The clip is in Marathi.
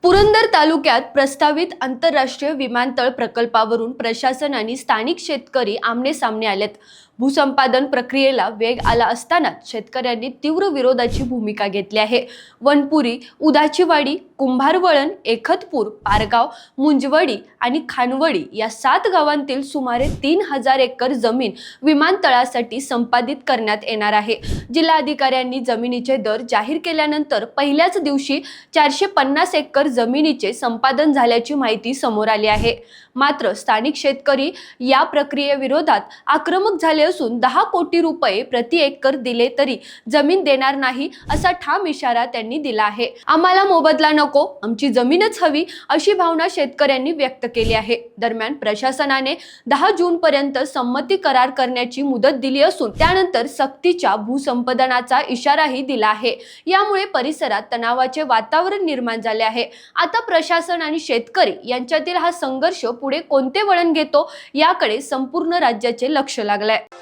पुरंदर तालुक्यात प्रस्तावित आंतरराष्ट्रीय विमानतळ प्रकल्पावरून प्रशासन आणि स्थानिक शेतकरी आमने-सामने आलेत। भूसंपादन प्रक्रियेला वेग आला असताना शेतकऱ्यांनी तीव्र विरोधाची भूमिका घेतली आहे। वनपुरी, उदाचीवाडी, कुंभारवळण, एकतपूर, पारगाव, मुंजवडी आणि खानवडी या 7 गावांतील सुमारे 3000 एकर जमीन विमानतळासाठी संपादित करण्यात येणार आहे। जिल्हाधिकाऱ्यांनी जमिनीचे दर जाहीर केल्यानंतर पहिल्याच दिवशी 450 एकर जमिनीचे संपादन झाल्याची माहिती समोर आली आहे। मात्र स्थानिक शेतकरी या प्रक्रियेविरोधात आक्रमक झाले असून 10 कोटी रुपये प्रति एकर दिले तरी जमीन देणार नाही असा ठाम इशारा त्यांनी दिला आहे। आम्हाला मोबदला नको, आमची जमीनच हवी अशी भावना शेतकऱ्यांनी व्यक्त केली आहे। दरम्यान प्रशासनाने 10 जून पर्यंत संमती करार करण्याची मुदत दिली असून त्यानंतर सक्तीच्या भूसंपादनाचा इशाराही दिला आहे। यामुळे परिसरात तणावाचे वातावरण निर्माण झाले आहे। आता प्रशासन आणि शेतकरी यांच्यातील हा संघर्ष पुढे कोणते वळण घेतो याकडे संपूर्ण राज्याचे लक्ष लागले आहे।